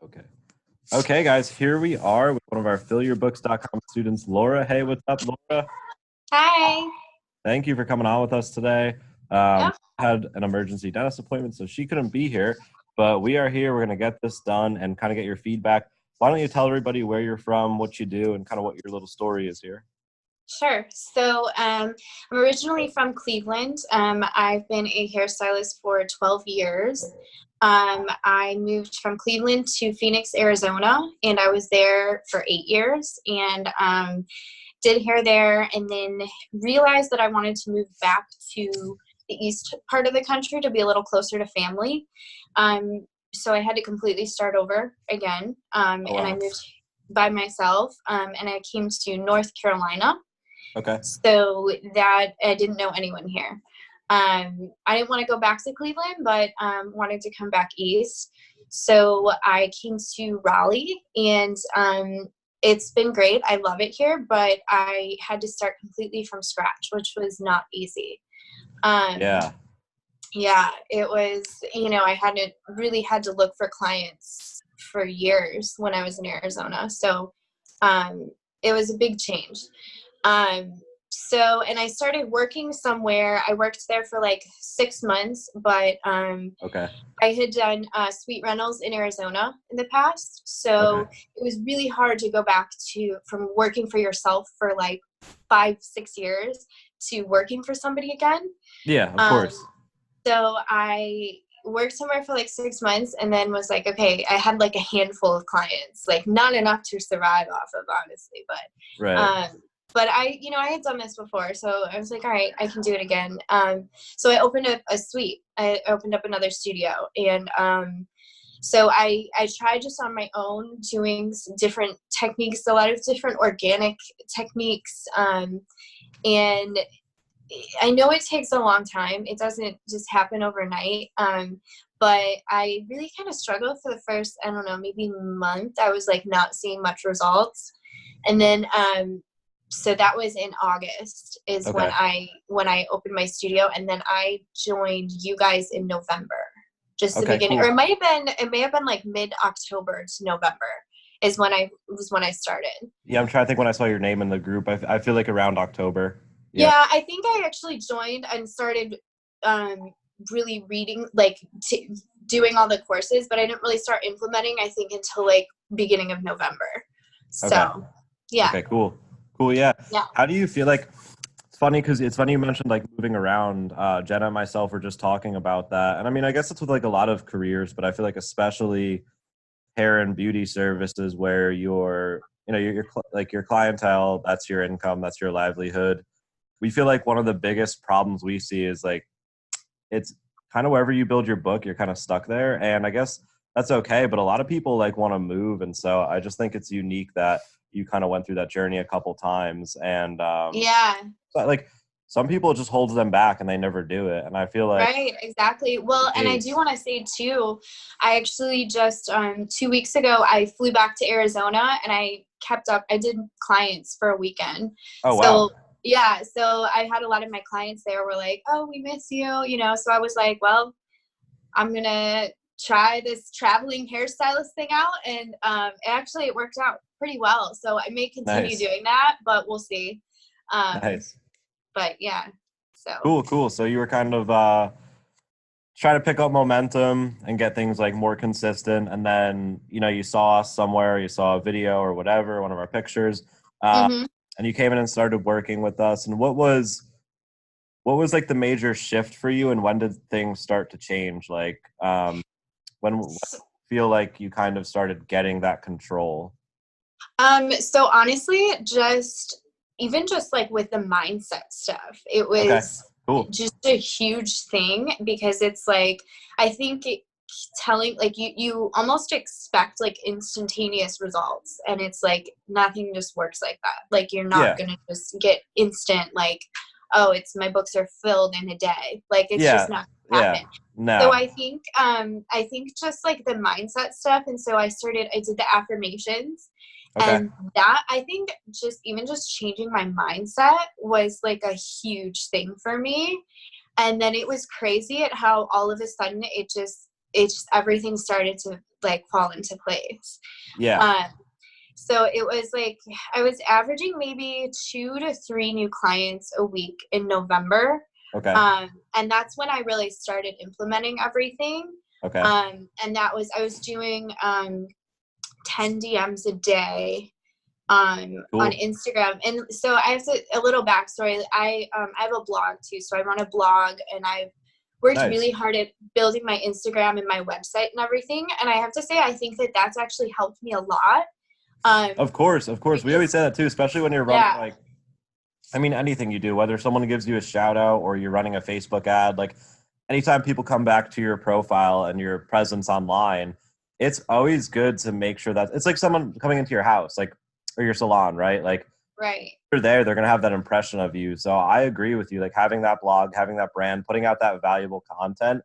Okay. Okay, guys, here we are with one of our fillyyourbooks.com students, Laura. Hey, what's up, Laura? Hi. Thank you for coming on with us today. Um, Yep. had an emergency dentist appointment, so she couldn't be here, but we are here. We're going to get this done and kind of get your feedback. Why don't you tell everybody where you're from, what you do, and kind of what your little story is here? Sure. I'm originally from Cleveland. I've been a hairstylist for 12 years. I moved from Cleveland to Phoenix, Arizona, and I was there for 8 years and did hair there, and then realized that I wanted to move back to the east part of the country to be a little closer to family. So I had to completely start over again, Oh, and I wow. moved by myself, and I came to North Carolina. Okay. So that I didn't know anyone here. I didn't want to go back to Cleveland, but wanted to come back east. So I came to Raleigh, and it's been great. I love it here, but I had to start completely from scratch, which was not easy. Um, Yeah. yeah, it was, I hadn't really had to look for clients for years when I was in Arizona. So it was a big change. Um, and I started working somewhere. I worked there for like 6 months, but Okay. I had done suite rentals in Arizona in the past. Okay. So it was really hard to go back from working for yourself for like 5, 6 years to working for somebody again. Yeah, of Um, course. so I worked somewhere for like 6 months and then was like, okay, I had like a handful of clients, like not enough to survive off of, honestly, Right. um, but I had done this before, so I was like, all right, I can do it again. So I opened up a suite. I opened up another studio, and so I tried just on my own doing different techniques, a lot of different organic techniques, and I know it takes a long time. It doesn't just happen overnight. But I really kind of struggled for the first, I don't know, maybe month. I was like not seeing much results. And then so that was in August is Okay. when I opened my studio, and then I joined you guys in November. Just the Okay, beginning, or cool. it may have been like mid-October to November is when I started. Yeah, I'm trying to think when I saw your name in the group. I feel like around October. Yeah. Yeah, I think I actually joined and started really reading, like doing all the courses, but I didn't really start implementing, I think, until like beginning of November. Okay. So, yeah, Okay, cool. Cool, yeah. yeah. How do you feel like it's funny you mentioned like moving around. Jenna and myself were just talking about that. And I mean, I guess it's with like a lot of careers, but I feel like especially hair and beauty services where like your clientele, that's your income, that's your livelihood. We feel like one of the biggest problems we see is like it's kind of wherever you build your book, you're kind of stuck there. And I guess that's okay. But a lot of people like want to move. And so I just think it's unique that you kind of went through that journey a couple times. And Yeah, but like some people it just holds them back and they never do it. And I feel like right, exactly. the Well, and I do case. want to say too, I actually just 2 weeks ago I flew back to Arizona, and I did clients for a weekend. Oh, So wow. yeah, so I had a lot of my clients there were like, oh, we miss you, so I was like, well, I'm gonna try this traveling hairstylist thing out, and it worked out pretty well. So I may continue Nice. doing that, but we'll see. Um, Nice. but yeah, so Cool, cool. So you were kind of trying to pick up momentum and get things like more consistent. And then, you saw us somewhere, you saw a video or whatever, one of our pictures, uh, hmm and you came in and started working with us. And what was like the major shift for you, and when did things start to change? Like when feel like you kind of started getting that control? so honestly, just like with the mindset stuff, it Okay, was cool. just a huge thing, because it's like, I think telling, like, you almost expect like instantaneous results, and it's like nothing just works like that. Like, you're not Yeah, gonna just get instant, like, oh, it's my books are filled in a day. Like, it's just yeah, not gonna yeah. happen. So No. I think just like the mindset stuff, and so I did the affirmations, Okay. and that, I think, just changing my mindset was like a huge thing for me. And then it was crazy at how all of a sudden it just everything started to like fall into place. Yeah. So it was like I was averaging maybe 2 to 3 new clients a week in November. Okay. And that's when I really started implementing everything. Okay. And that was, I was doing 10 DMs a day Cool. on Instagram. And so I have a little backstory. I have a blog too. So I run a blog, and I've worked really hard at building my Instagram and my website and everything. And I have to say, I think that that's actually helped me a lot. Of course. We always say that too, especially when you're running like, I mean, anything you do, whether someone gives you a shout out or you're running a Facebook ad, like anytime people come back to your profile and your presence online, it's always good to make sure that it's like someone coming into your house, like, or your salon, right? Like, right. They're there, they're going to have that impression of you. So I agree with you, like having that blog, having that brand, putting out that valuable content,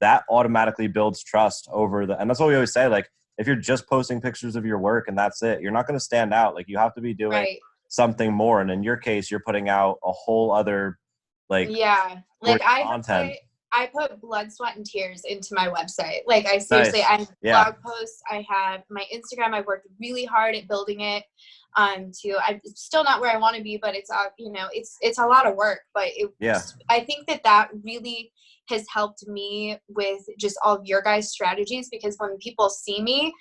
that automatically builds trust over and that's what we always say, like, if you're just posting pictures of your work and that's it, you're not going to stand out. Like, you have to be doing something more. And in your case, you're putting out a whole other, like, like content. I put blood, sweat, and tears into my website. Like, I seriously, I have blog posts, I have my Instagram. I worked really hard at building it. I'm still not where I want to be, but it's it's a lot of work. But I think that really has helped me with just all of your guys' strategies, because when people see me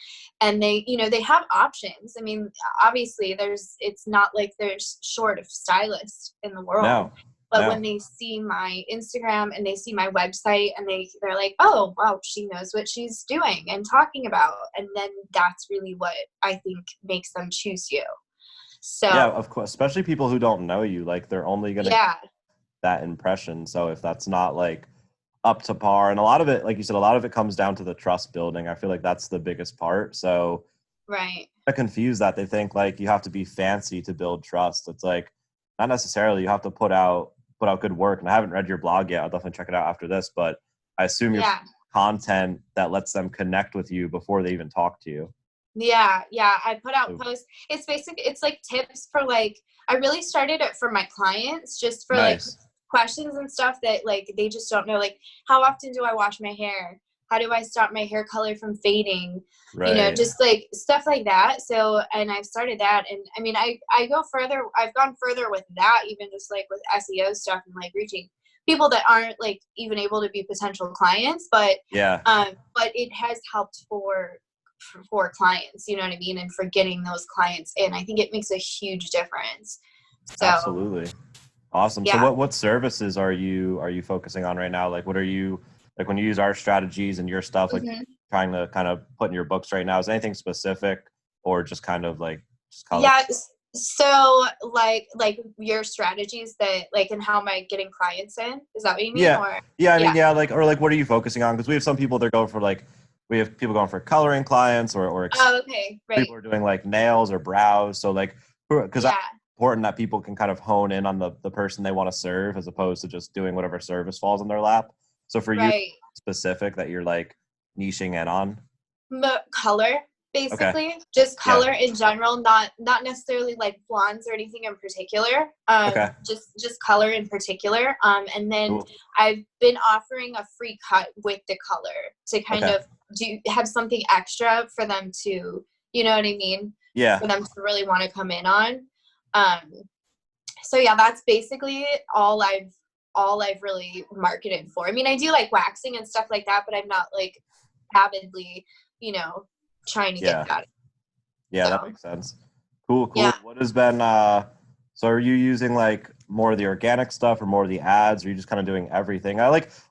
and they have options. I mean, obviously it's not like there's short of stylists in the world. No. But when they see my Instagram and they see my website and they're like, oh, wow, she knows what she's doing and talking about. And then that's really what I think makes them choose you. So yeah, of course, especially people who don't know you, like they're only going to get that impression. So if that's not like up to par, and a lot of it, like you said, a lot of it comes down to the trust building. I feel like that's the biggest part. So I confuse that. They think like you have to be fancy to build trust. It's like, not necessarily. You have to put out good work. And I haven't read your blog yet. I'll definitely check it out after this, but I assume you're content that lets them connect with you before they even talk to you. Yeah. I put out posts. It's like tips for like, I really started it for my clients, just for like questions and stuff that like they just don't know. Like, how often do I wash my hair? How do I stop my hair color from fading? Just like stuff like that. So, and I've started that. And I mean, I've gone further with that, even just like with SEO stuff and like reaching people that aren't like even able to be potential clients, but it has helped for clients, you know what I mean? And for getting those clients in, I think it makes a huge difference. So absolutely. Awesome. So what services are you focusing on right now? Like, what are you, like when you use our strategies and your stuff, like trying to kind of put in your books right now, is anything specific or just kind of like, just color? Yeah. So like your strategies that like, and how am I getting clients in? Is that what you mean? Like, or like, what are you focusing on? Because we have some people that go for like, we have people going for coloring clients or people are doing like nails or brows. So like, because that's important that people can kind of hone in on the person they want to serve, as opposed to just doing whatever service falls in their lap. So for you specific that you're like niching in on? Color, basically. Just color in general, not necessarily like blondes or anything in particular. Just color in particular. And then I've been offering a free cut with the color to kind of have something extra for them to, you know what I mean? Yeah. For them to really want to come in on. So yeah, that's basically all I've really marketed for. I mean, I do like waxing and stuff like that, but I'm not like avidly, trying to get that. Yeah, that makes sense. Cool. Yeah. What has been, so are you using like more of the organic stuff or more of the ads? Or are you just kind of doing everything?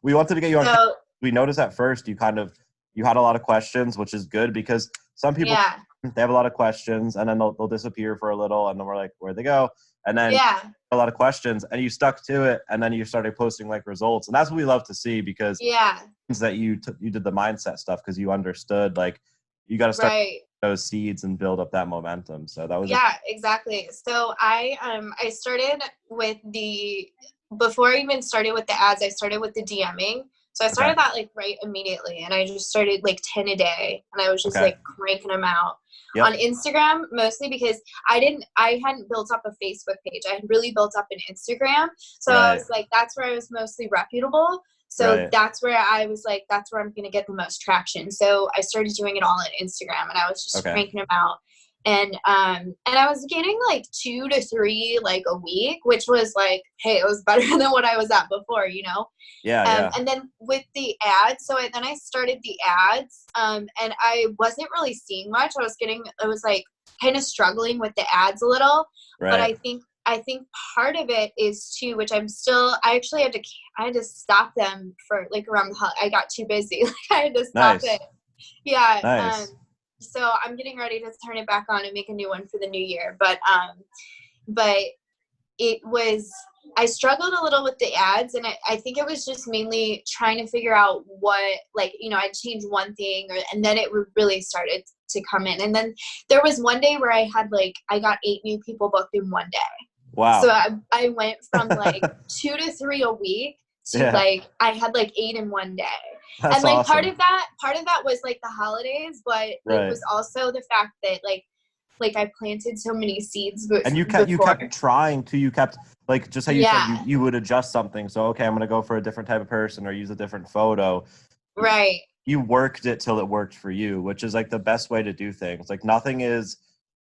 We wanted to get you on. We noticed at first you had a lot of questions, which is good because some people, they have a lot of questions and then they'll disappear for a little and then we're like, where'd they go? And then a lot of questions and you stuck to it and then you started posting like results. And that's what we love to see because that you did the mindset stuff because you understood like you got to start those seeds and build up that momentum. So that was exactly. So I started with before I even started with the ads, I started with the DMing. So I started that like right immediately and I just started like 10 a day and I was just like cranking them out on Instagram, mostly because I hadn't built up a Facebook page. I had really built up an Instagram. So I was like, that's where I was mostly reputable. So that's where I was like, that's where I'm going to get the most traction. So I started doing it all on Instagram, and I was just cranking them out. And I was getting like 2 to 3 like a week, which was like, hey, it was better than what I was at before, you know? And then with the ads, then I started the ads, and I wasn't really seeing much. I was like kind of struggling with the ads a little, but I think part of it is too, which I actually I had to stop them for like around I got too busy. Like I had to stop it. Yeah. Nice. So I'm getting ready to turn it back on and make a new one for the new year. But I struggled a little with the ads, and I think it was just mainly trying to figure out what, like, you know, I'd change one thing and then it really started to come in. And then there was one day where I got 8 new people booked in one day. Wow. So I went from like 2 to 3 a week to like, I had like 8 in one day. That's and like awesome. part of that was like the holidays, but it was also the fact that like I planted so many seeds. And you kept trying to, you kept like, just how you said you would adjust something. So, okay, I'm going to go for a different type of person or use a different photo. Right. You worked it till it worked for you, which is like the best way to do things. Like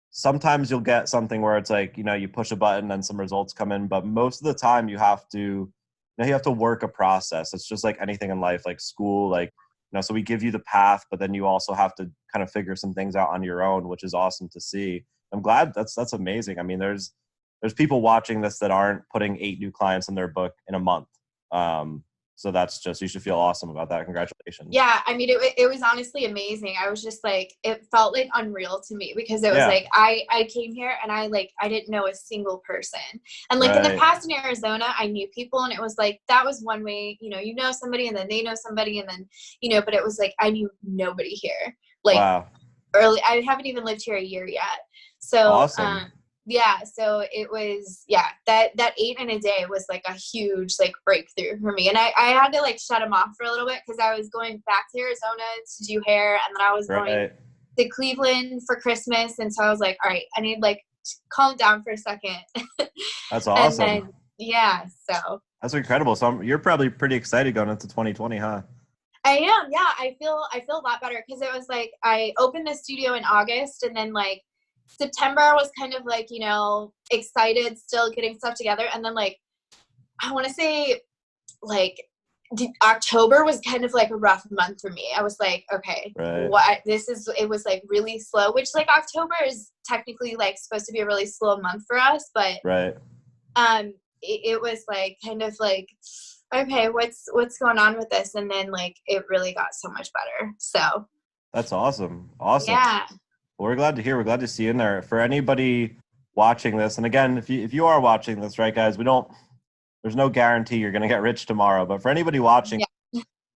sometimes you'll get something where it's like, you know, you push a button and some results come in, but most of the time you have to work a process. It's just like anything in life, like school, like, you know, so we give you the path, but then you also have to kind of figure some things out on your own, which is awesome to see. I'm glad that's amazing. I mean, there's people watching this that aren't putting 8 new clients in their book in a month. So that's just, you should feel awesome about that. Congratulations. Yeah. I mean, it was honestly amazing. I was just like, it felt like unreal to me because it was like, I came here and I didn't know a single person. And like in the past in Arizona, I knew people, and it was like, that was one way, you know somebody and then they know somebody, and then, you know, but it was like, I knew nobody here. Like early, I haven't even lived here a year yet. So, awesome. So it was, that 8 in a day was like a huge like breakthrough for me. And I had to like shut him off for a little bit because I was going back to Arizona to do hair, and then I was going to Cleveland for Christmas. And so I was like, all right, I need like to calm down for a second. That's awesome. And then, so. That's incredible. So you're probably pretty excited going into 2020, huh? I am. Yeah. I feel a lot better because it was like, I opened the studio in August, and then like, September was kind of like, you know, excited, still getting stuff together. And then like, I want to say like October was kind of like a rough month for me. I was like, okay, it was like really slow, which like October is technically like supposed to be a really slow month for us. But it was like kind of like, okay, what's going on with this? And then like, it really got so much better. So that's awesome. Awesome. Yeah. Well, we're glad to hear. We're glad to see you in there. For anybody watching this, and again, if you are watching this, right, guys, there's no guarantee you're going to get rich tomorrow. But for anybody watching,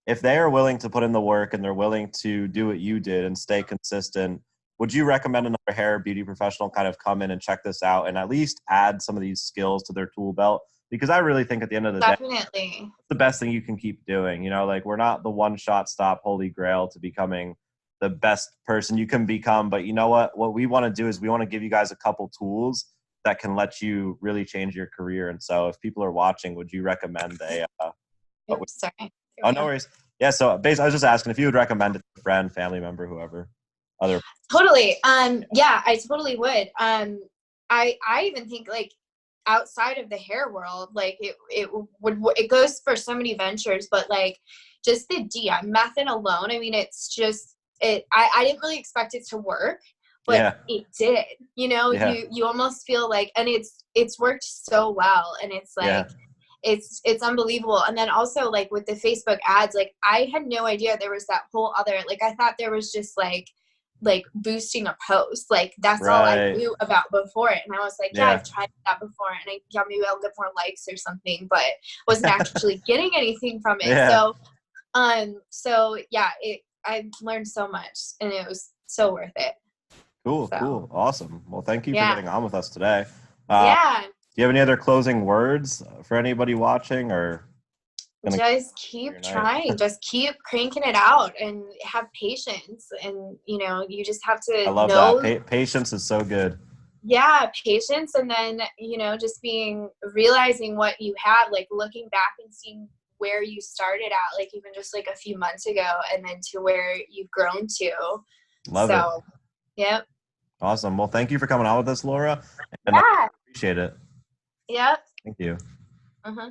if they are willing to put in the work and they're willing to do what you did and stay consistent, would you recommend another hair beauty professional kind of come in and check this out and at least add some of these skills to their tool belt? Because I really think at the end of the day, it's the best thing you can keep doing. You know, like we're not the one-shot stop holy grail to becoming the best person you can become. But you know what we want to do is we want to give you guys a couple tools that can let you really change your career. And so if people are watching, would you recommend sorry. Oh, no worries. Yeah. So basically, I was just asking if you would recommend it to a friend, family member, whoever. Totally. Yeah, I totally would. I even think like outside of the hair world, like it goes for so many ventures, but like just the DM method alone. I mean, it's just, I didn't really expect it to work, but it did, you know, you almost feel like, and it's worked so well. And it's like, it's unbelievable. And then also like with the Facebook ads, like I had no idea there was that whole other, like, I thought there was just like boosting a post. Like that's all I knew about before it. And I was like, I've tried that before, and maybe I'll get more likes or something, but wasn't actually getting anything from it. So I learned so much, and it was so worth it. Cool. Awesome. Well, thank you for getting on with us today. Do you have any other closing words for anybody watching, or? Just keep trying, just keep cranking it out and have patience. And, you know, you just have to I love that. Patience is so good. Yeah, patience. And then, you know, just realizing what you have, like looking back and seeing where you started at, like even just like a few months ago, and then to where you've grown to. Love it. So, yep. Awesome. Well, thank you for coming on with us, Laura. And I Yeah. appreciate it. Yep. Thank you. Uh-huh.